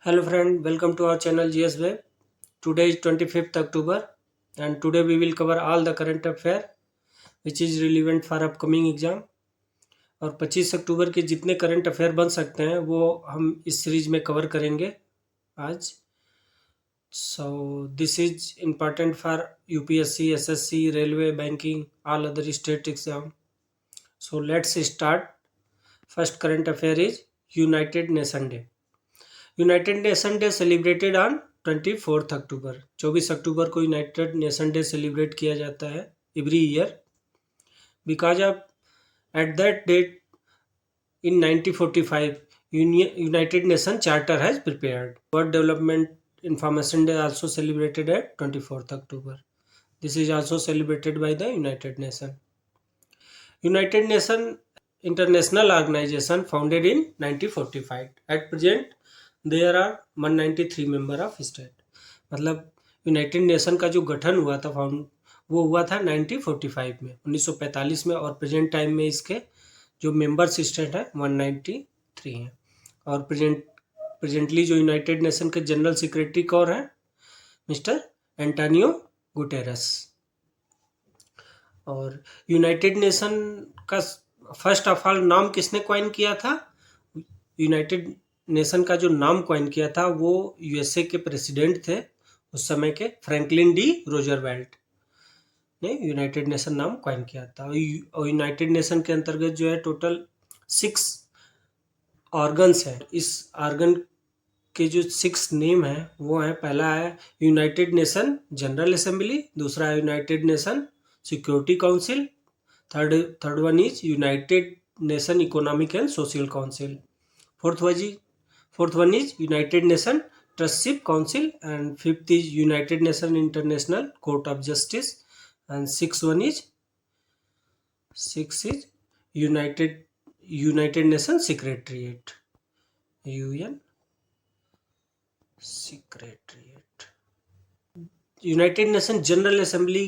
Hello friend, welcome to our channel GS Web. Today is 25th October and today we will cover all the current affair which is relevant for upcoming exam. और 25 अक्टूबर के जितने current affair बन सकते हैं वो हम इस series में कवर करेंगे आज. So this is important for UPSC, SSC, Railway, Banking, all other state exam. So let's start. First current affair is United Nation Day. United Nation Day celebrated on 24 October. 24 अक्टूबर को United Nation Day celebrate किया जाता है every year because of at that date in 1945 United Nation charter has prepared. World Development Information Day also celebrated at 24 October. This is also celebrated by the United Nation. United Nation international organisation founded in 1945. At present there are 193 member of state. मतलब United nation का जो गठन हुआ था वो हुआ था 1945 में, 1945 में, और प्रेजेंट टाइम में इसके जो मेंबर्स स्टेट है 193 हैं. और प्रेजेंटली जो यूनाइटेड नेशन के जनरल सेक्रेटरी कौन है? Mister Antonio Guterres. और यूनाइटेड नेशन का फर्स्ट ऑफ ऑल नाम किसने कॉइन किया था? यूनाइटेड नेशन का जो नाम कॉइन किया था वो यूएसए के प्रेसिडेंट थे उस समय के, फ्रैंकलिन डी रोजरवेल्ट ने यूनाइटेड नेशन नाम कॉइन किया था. और यूनाइटेड नेशन के अंतर्गत जो है टोटल 6 ऑर्गन्स हैं. इस ऑर्गन के जो 6 नेम हैं वो हैं, पहला है यूनाइटेड नेशन जनरल असेंबली, दूसरा है United nation security council, third one is United nation economic and social council, fourth one is United Nation Trusteeship Council, and fifth is United Nation International Court of Justice, and sixth is United Nation Secretariat. UN Secretariat. United nation general assembly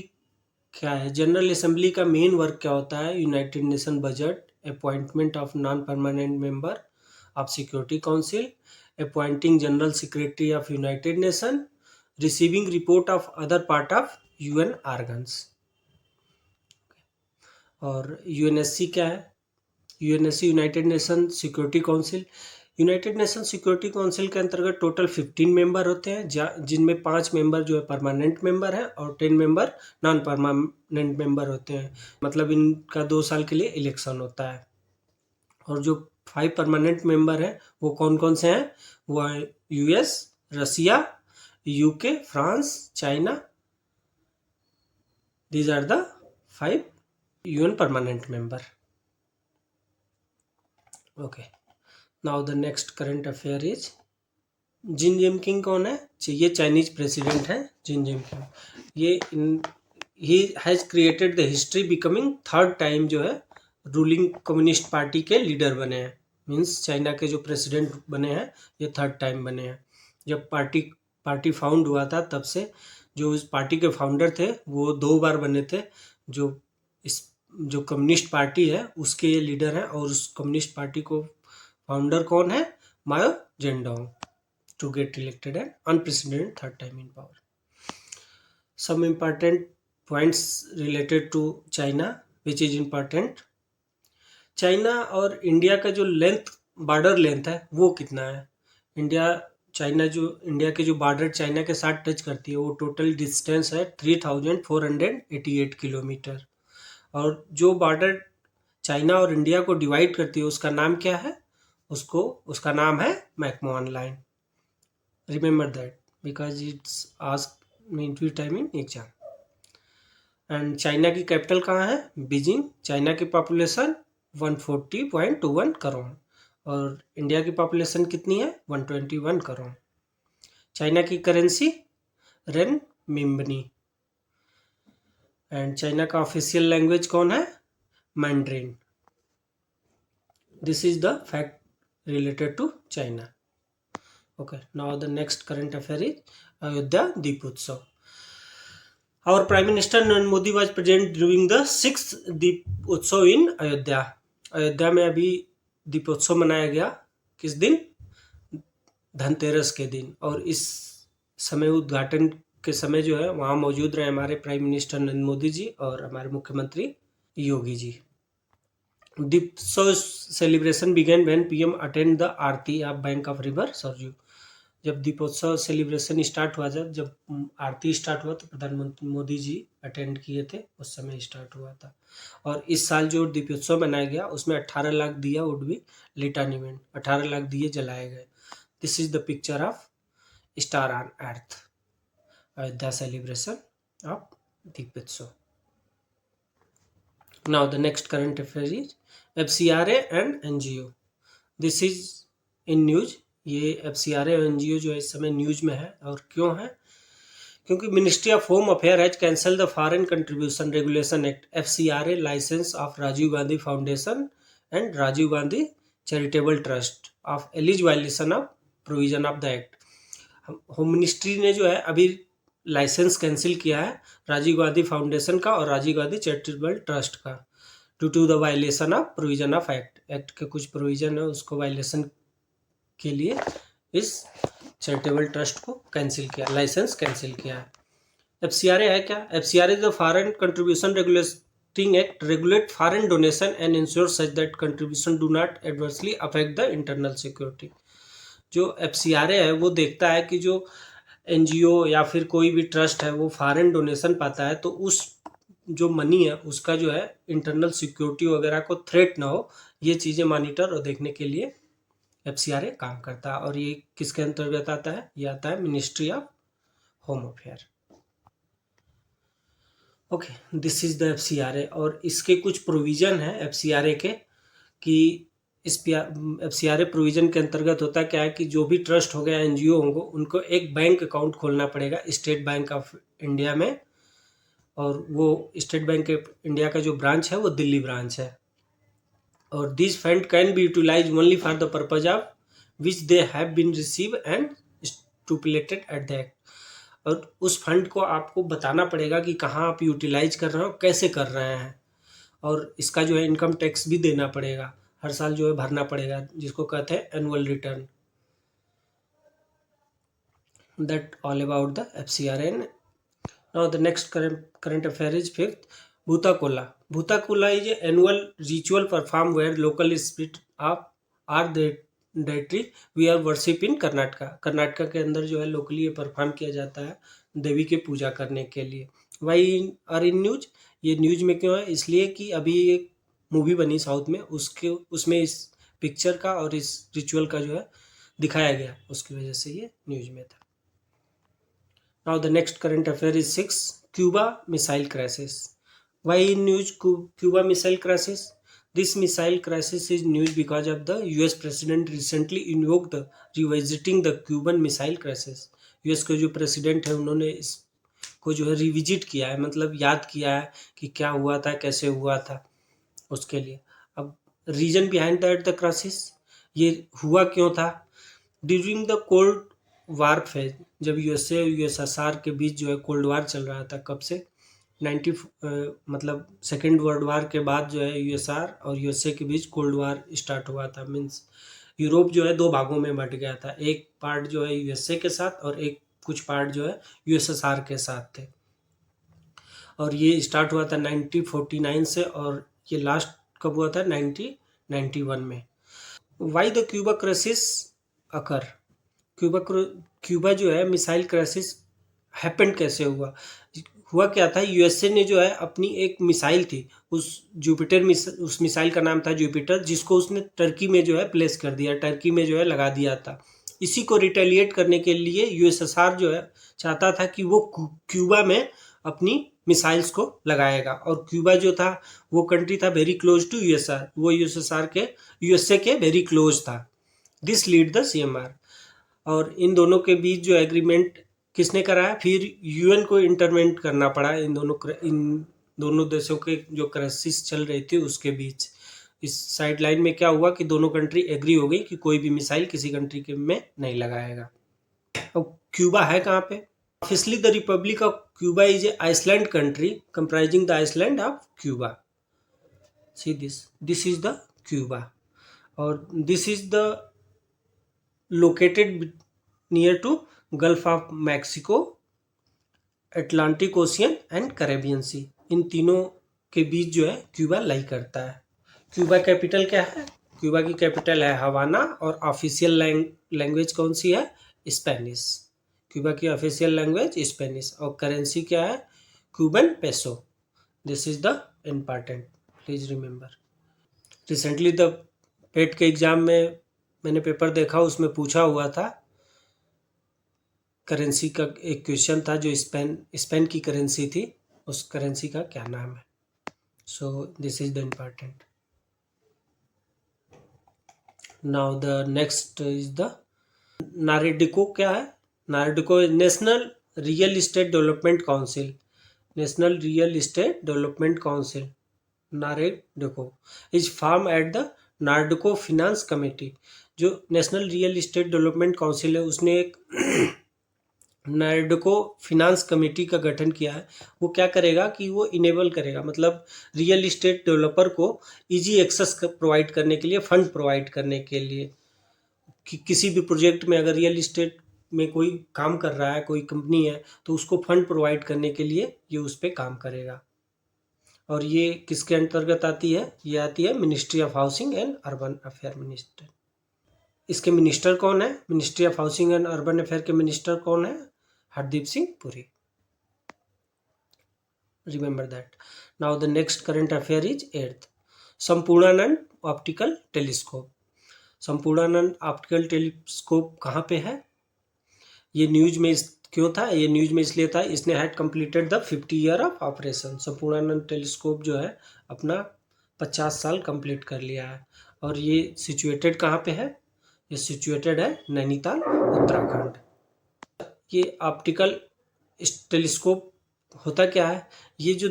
क्या है? General assembly का main work क्या होता है? United nation budget, appointment of non permanent member of Security Council, appointing General Secretary of United Nation, receiving report of other part of UN organs. और UNSC क्या है? UNSC United nation security council. United nation security council के अंतर्गत total 15 member होते हैं, जिनमें 5 member जो है परमानेंट मेंबर हैं और 10 मेंबर नॉन परमानेंट मेंबर होते हैं. मतलब इनका 2 साल के लिए इलेक्शन होता है. और जो 5 परमानेंट मेंबर हैं वो कौन कौन से हैं? वो है US, Russia, UK, France, China. These are the 5 UN permanent member. Okay, now the next current affair is Jin Jinping कौन है? ये चाइनीज प्रेसिडेंट है जिन जिनपिंग. ये ही has created the history, becoming third time जो है ruling Communist Party के leader बने हैं. मीन्स चाइना के जो प्रेसिडेंट बने हैं ये थर्ड टाइम बने हैं. जब पार्टी फाउंड हुआ था तब से जो इस पार्टी के फाउंडर थे वो 2 बार बने थे. जो कम्युनिस्ट पार्टी है उसके ये लीडर हैं, और उस कम्युनिस्ट पार्टी को फाउंडर कौन है? Mao Zedong, to get elected and unprecedented third time in power. Some important points related to China which is important. China और इंडिया का जो बॉर्डर लेंथ है वो कितना है? इंडिया के जो बॉर्डर चाइना के साथ टच करती है वो टोटल डिस्टेंस है 3488 किलोमीटर. और जो बॉर्डर चाइना और इंडिया को डिवाइड करती है उसका नाम क्या है? उसका नाम है McMahon Line. Remember that because it's asked me every time in exam. And China की कैपिटल कहाँ है? बीजिंग. चाइना की पॉपुलेशन 140.21 करोड़ और इंडिया की पॉपुलेशन कितनी है? 121 करोड़. चाइना की currency renminbi. And China का ऑफिशियल लैंग्वेज कौन है? Mandarin. This is the fact related to China. Okay, now the next current affair is Ayodhya Deepotsav. Our Prime Minister Narendra Modi was present during the 6th Deepotsav in Ayodhya. Ayodhya में अभी दीपोत्सव मनाया गया. किस दिन? धनतेरस के दिन। और इस समय उद्घाटन के समय जो है वहाँ मौजूद रहे हमारे प्राइम मिनिस्टर नरेंद्र मोदी जी और हमारे मुख्यमंत्री Yogi ji. Deepotsav celebration begin when PM attend the aarti of bank of river Sarayu. जब दीपोत्सव सेलिब्रेशन स्टार्ट हुआ, जब आरती स्टार्ट हुआ तो प्रधानमंत्री मोदी जी अटेंड किए थे, उस समय स्टार्ट हुआ था। और इस साल जो दीपोत्सव मनाया गया उसमें 18 lakh diya would be lit on event, 18 lakh दिए जलाए गए। This is the picture of star on earth, the celebration of Deepotsav. Now the next current affair is FCRA and NGO. This is in news. ये FCRA और NGO जो है इस समय news में है। और क्यों है? क्योंकि ministry of home affair has cancel the foreign contribution regulation act FCRA licence of Rajiv Gandhi foundation and Rajiv Gandhi charitable trust of alleged violation of provision of the act. Home ministry ने जो है अभी लाइसेंस कैंसिल किया है राजीव गांधी फाउंडेशन का और Rajiv Gandhi charitable trust का, due to the violation of provision of act के कुछ प्रोविजन है उसको वायलेशन के लिए इस चैरिटेबल ट्रस्ट को कैंसिल किया, लाइसेंस कैंसिल किया है। FCRA है क्या? FCRA is the foreign contribution regulating act, regulate foreign donation and ensure such that contribution do not adversely affect the internal security. जो FCRA है वो देखता है कि जो NGO या फिर कोई भी ट्रस्ट है वो फॉरेन डोनेशन पाता है तो उस जो मनी है उसका जो है इंटरनल सिक्योरिटी वगैरह को थ्रेट ना हो, ये चीज़ें मॉनिटर और देखने के लिए FCRA काम करता है। और ये किसके अंतर्गत आता है? ये आता है ministry of home affair. Okay, this is the FCRA। और इसके कुछ प्रोविजन है FCRA के कि इस FCRA प्रोविजन के अंतर्गत होता क्या है कि जो भी ट्रस्ट हो गया NGO होंगे उनको एक बैंक अकाउंट खोलना पड़ेगा स्टेट बैंक ऑफ इंडिया में। और वो स्टेट बैंक ऑफ इंडिया का जो ब्रांच है वो दिल्ली ब्रांच है। और this fund can be utilise only for the purpose of which they have been receive and stipulated at the act. और उस फंड को आपको बताना पड़ेगा कि कहाँ आप यूटिलाइज कर रहे हो, कैसे कर रहे हैं। और इसका जो है इनकम टैक्स भी देना पड़ेगा, हर साल जो है भरना पड़ेगा, जिसको कहते हैं annual return. That all about the FCRA। Now the next current affair is fifth, Bhutakola. Bhutakola is an annual ritual performed where local spirit of are deity we are worship in Karnataka. Karnataka के अंदर जो है locally ये perform किया जाता है देवी के पूजा करने के लिए। वाई आर इन न्यूज, ये न्यूज में क्यों है? इसलिए कि अभी एक मूवी बनी साउथ में, उसमें इस पिक्चर का और इस रिचुअल का जो है दिखाया गया, उसकी वजह से ये न्यूज में था। Now the next current affair is 6, Cuba missile crisis. Why in news Cuba missile crisis? This missile crisis is news because of the US president recently invoked the revisiting the Cuban missile crisis. US के जो president है उन्होंने इसको जो है revisit किया है, मतलब याद किया है कि क्या हुआ था, कैसे हुआ था उसके लिए। अब reason behind that the crisis, ये हुआ क्यों था? During the cold war phase, जब USA और USSR के बीच जो है कोल्ड वार चल रहा था, कब से? मतलब सेकेंड वर्ल्ड वार के बाद जो है USSR और USA के बीच कोल्ड वार स्टार्ट हुआ था। मीन्स यूरोप जो है दो भागों में बंट गया था, एक पार्ट जो है USA के साथ और एक कुछ पार्ट जो है USSR के साथ थे। और ये स्टार्ट हुआ था 1949 से और ये लास्ट कब हुआ था? 1991 में। Why the Cuba crisis occur? Cuba जो है मिसाइल क्राइसिस हैपेंड कैसे हुआ? हुआ क्या था, USA ने जो है अपनी एक मिसाइल थी, उस मिसाइल का नाम था जुपिटर, जिसको उसने टर्की में जो है प्लेस कर दिया, टर्की में जो है लगा दिया था। इसी को रिटेलिएट करने के लिए USSR जो है चाहता था कि वो क्यूबा में अपनी मिसाइल्स को लगाएगा। और क्यूबा जो था वो कंट्री था वेरी क्लोज टू USSR, वो USA के वेरी क्लोज था। This lead the CMR। और इन दोनों के बीच जो एग्रीमेंट किसने कराया? फिर UN को इंटरवेंट करना पड़ा इन दोनों देशों के जो क्राइसिस चल रही थी उसके बीच। इस साइड लाइन में क्या हुआ कि दोनों कंट्री एग्री हो गई कि कोई भी मिसाइल किसी कंट्री के में नहीं लगाएगा। अब क्यूबा है कहाँ पे? Officially the republic of Cuba is a island country comprising the island of Cuba. See this is the Cuba. और this is the located near to gulf of Mexico, Atlantic ocean and Caribbean sea. इन तीनों के बीच जो है Cuba लाई करता है। Cuba capital क्या है? क्यूबा की कैपिटल है हवाना और ऑफिशियल लैंग्वेज कौन सी है? स्पेनिश। क्यूबा की ऑफिशियल लैंग्वेज स्पेनिश। और करेंसी क्या है? Cuban peso. This is the important, please remember. Recently the PET के एग्जाम में मैंने पेपर देखा, उसमें पूछा हुआ था करेंसी का एक क्वेश्चन था जो स्पेन की करेंसी थी, उस करेंसी का क्या नाम है। So this is the important. Now the next is the NAREDCO. क्या है? NAREDCO national real estate development council. National real estate development council NAREDCO is form at the NAREDCO finance committee. जो national real estate development council है उसने एक नारेडिको finance committee का गठन किया है। वो क्या करेगा कि वो इनेबल करेगा, मतलब रियल इस्टेट डेवलपर को इजी एक्सेस प्रोवाइड करने के लिए, फंड प्रोवाइड करने के लिए कि किसी भी प्रोजेक्ट में अगर रियल इस्टेट में कोई काम कर रहा है, कोई कंपनी है, तो उसको फंड प्रोवाइड करने के लिए ये उस पर काम करेगा। और ये किसके अंतर्गत आती है? ये आती है ministry of housing and urban affair minister. इसके मिनिस्टर कौन है? Ministry of housing and urban affair के मिनिस्टर कौन है? Hardeep Singh Puri. Remember that. Now the next current affair is Earth. Sampurnanand optical telescope. Sampurnanand optical telescope कहाँ पे है? ये न्यूज में क्यों था? ये न्यूज में इसलिए था, इसने had completed the 50 year of operation. Sampurnanand telescope जो है अपना 50 साल कंप्लीट कर लिया है। और ये सिचुएटेड कहाँ पे है? ये सिचुएटेड है नैनीताल, उत्तराखंड। ये ऑप्टिकल टेलीस्कोप होता क्या है? ये जो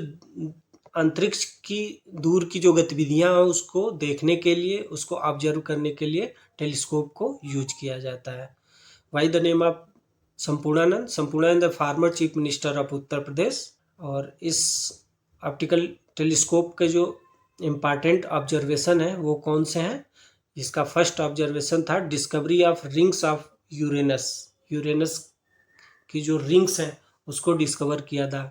अंतरिक्ष की दूर की जो गतिविधियां हैं उसको देखने के लिए, उसको ऑब्जर्व करने के लिए टेलीस्कोप को यूज किया जाता है। Why the name of Sampurnanand? Sampurnanand former chief minister of Uttar Pradesh. और इस ऑप्टिकल टेलीस्कोप के जो इम्पॉर्टेंट ऑब्जर्वेशन है वो कौन से हैं? इसका फर्स्ट ऑब्जर्वेशन था discovery of rings of Uranus. Uranus की जो रिंग्स हैं उसको डिस्कवर किया था।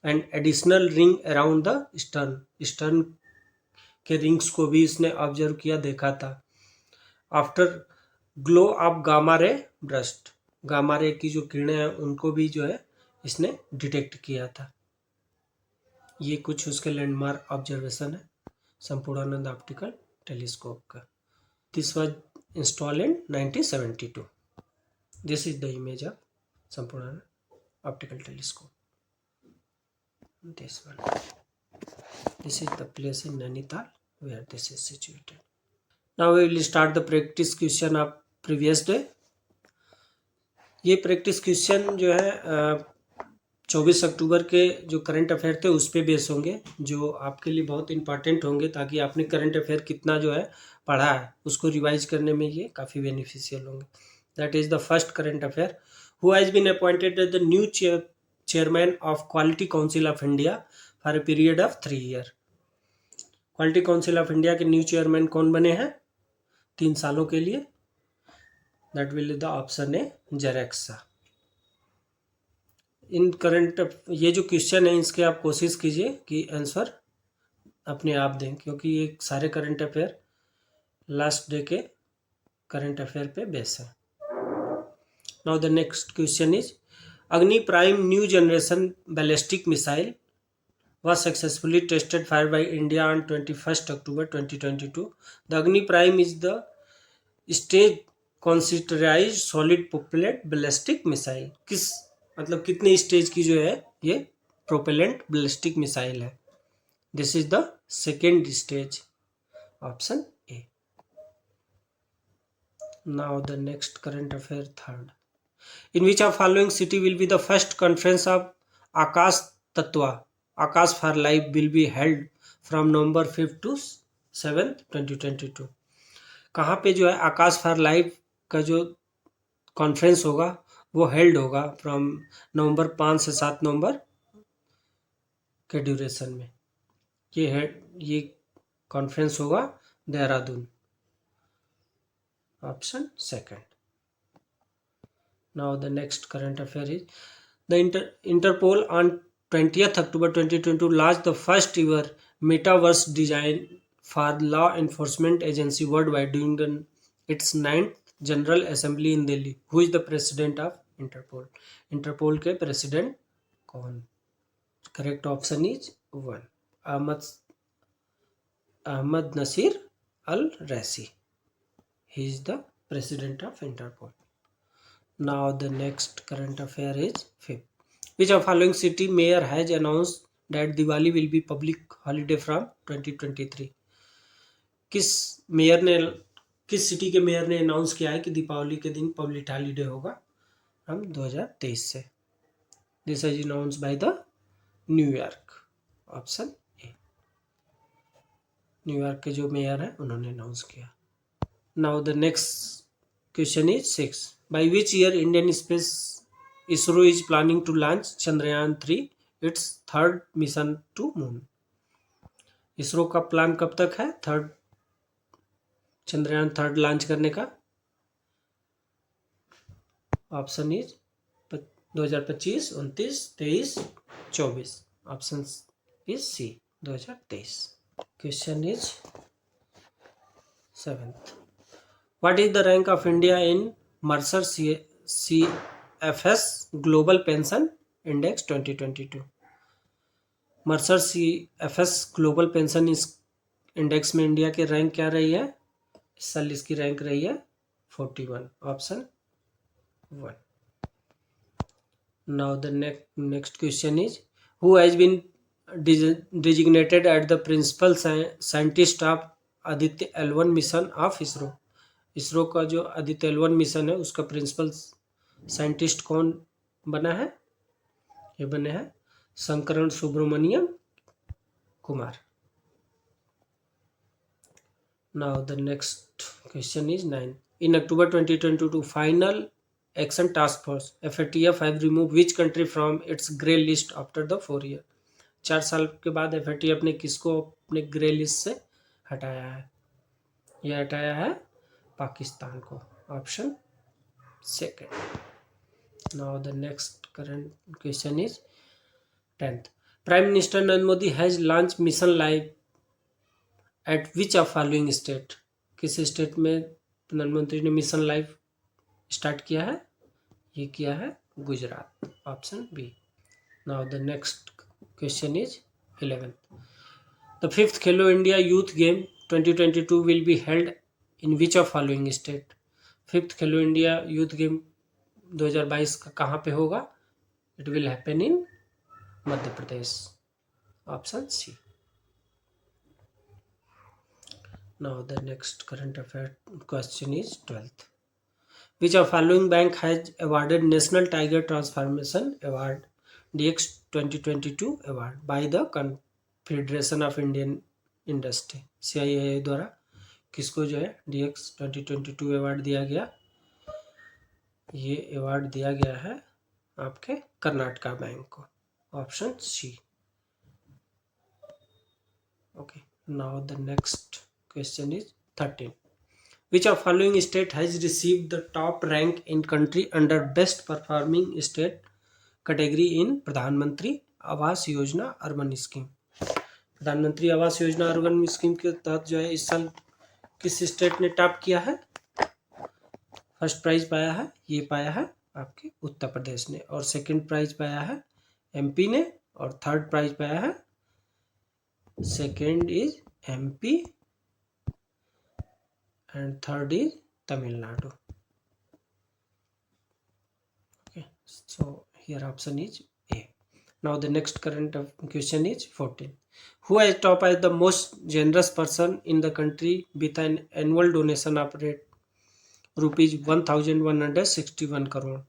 And additional ring around the stern. Stern के रिंग्स को भी इसने ऑब्जर्व किया, देखा था। After glow of gamma ray burst. Gamma ray की जो किरणें हैं उनको भी जो है इसने डिटेक्ट किया था। ये कुछ उसके लैंडमार्क ऑब्जर्वेशन है संपूर्णानंद ऑप्टिकल टेलीस्कोप का। This was installed in 1972। This is the image of Sampurnanand optical telescope. This one. This is the place in Nainital where this is situated. Now we will start the practice question of previous day. ये practice question जो है 24 अक्टूबर के जो current affair थे उस पर base होंगे, जो आपके लिए बहुत इंपॉर्टेंट होंगे, ताकि आपने करंट अफेयर कितना जो है पढ़ा है उसको रिवाइज करने में ये काफ़ी बेनिफिशियल होंगे। That is the first current affair. Who has been appointed as the new chairman of Quality Council of India for a period of 3 years? Quality council of India के न्यू चेयरमैन कौन बने हैं 3 सालों के लिए? That will the option A जेरेक्सा। In current ये जो क्वेश्चन है इसके आप कोशिश कीजिए कि आंसर अपने आप दें, क्योंकि ये सारे करंट अफेयर लास्ट डे के करंट अफेयर पे बेस है। Now the next question is Agni Prime new generation ballistic missile was successfully tested fired by India on 21st October 2022. The Agni Prime is the stage considerized solid propellant ballistic missile. किस मतलब कितने stage की जो है ये propellant ballistic missile है? This is the second stage, option A. Now the next current affair third. In which of following city will be the first conference of Akash Tattva, Akash for Life will be held from November 5th to 7th 2022? कहाँ पे जो है आकाश for life का जो conference होगा वो held होगा from November 5 से 7 नवंबर के ड्यूरेशन में। ये कॉन्फ्रेंस होगा Dehradun, option second. Now the next current affair is the Interpol on 20th October 2022 launched the first ever metaverse design for law enforcement agency worldwide during its 9th General Assembly in Delhi. Who is the president of Interpol? Interpol के president कौन? Correct option is 1. Ahmad Nasir Al-Raisi. He is the president of Interpol. Now the next current affair is 5th. Which of following city mayor has announced that Diwali will be public holiday from 2023? किस city के mayor ने announce किया है कि दीपावली के दिन public holiday होगा हम 2023 से? This is announced by the New York. Option A. New York के जो मेयर है उन्होंने अनाउंस किया. Now the next question is 6. By which year Indian space ISRO is planning to launch Chandrayaan 3, its third mission to moon? ISRO का plan कब तक है Chandrayaan 3 launch करने का? Option is 2025, 29, 23, 24. Option is C 2023. Question is 7th. What is the rank of India in Mercer CFS global pension index 2022? Mercer CFS global pension index में India की rank क्या रही है? इस साल इसकी रैंक रही है 41. Option 1. Now the next question is who has been designated at the principal scientist of Aditya L1 mission of ISRO? ISRO का जो आदित्य L1 मिशन है उसका प्रिंसिपल साइंटिस्ट कौन बना है? ये बने हैं Shankaran Subramaniam Kumar. Now the next question is 9. In October 2022 final action task force FATF have remove which country from its grey list after the 4 year? 4 साल के बाद FATF ने किसको अपने ग्रे लिस्ट से हटाया है? यह हटाया है पाकिस्तान को. Option second. Now the next current question is 10th. Prime minister Narendra Modi has launch mission life at which of following state? किस स्टेट में प्रधानमंत्री ने मिशन लाइफ स्टार्ट किया है? ये किया है Gujarat. Option B. Now the next question is 11th. The 5th Khelo India youth game 2022 will be held in which of following state? 5th Khelo India youth game 2022 का कहाँ पे होगा? It will happen in Madhya Pradesh. Option C. Now the next current affair question is 12th. Which of following bank has awarded national tiger transformation award DX 2022 award by the Confederation of Indian Industry? CII द्वारा किसको जो है DX 2022 award दिया गया? ये award दिया गया है आपके कर्नाटका बैंक को. Option C. Okay. Now the next question is 13. Which of following state has received the top rank in country under best performing state category in Pradhan Mantri Awas योजना अर्बन स्कीम? प्रधानमंत्री आवास योजना अर्बन स्कीम के तहत जो है इस साल किस स्टेट ने टॉप किया है? फर्स्ट प्राइज पाया है, ये पाया है आपके उत्तर प्रदेश ने, और सेकंड प्राइज पाया है MP ने, और थर्ड प्राइज पाया है second is MP and third is Tamil Nadu. Okay, so here option is A. Now the next current question is 14. Who has top as the most generous person in the country with an annual donation of rate rupees 1161 crore?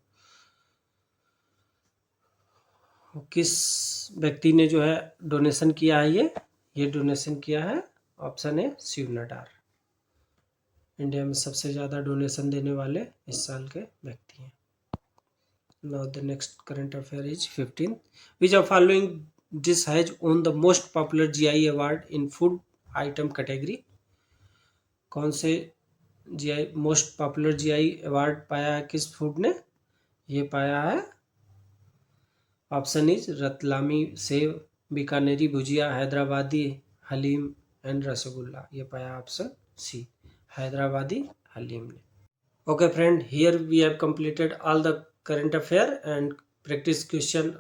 किस व्यक्ति ने जो है donation किया है? ये donation किया है option A Shiv Nadar. India में सबसे ज़्यादा डोनेशन देने वाले इस साल के व्यक्ति हैं. Now the next current affair is 15. Which of following dish has won the most popular GI award in food item category? कौन से GI most popular GI award पाया है किस फूड ने? ये पाया है option is Ratlami sev, Bikaneri bhujia, Hyderabadi haleem and rasgulla. ये पाया ऑप्शन सी, हैदराबादी हलीम ने। Okay friend, here we have completed all the current affair and practice question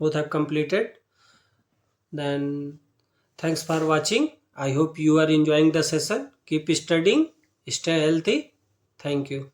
both have completed. Then thanks for watching. I hope you are enjoying the session. Keep studying, stay healthy. Thank you.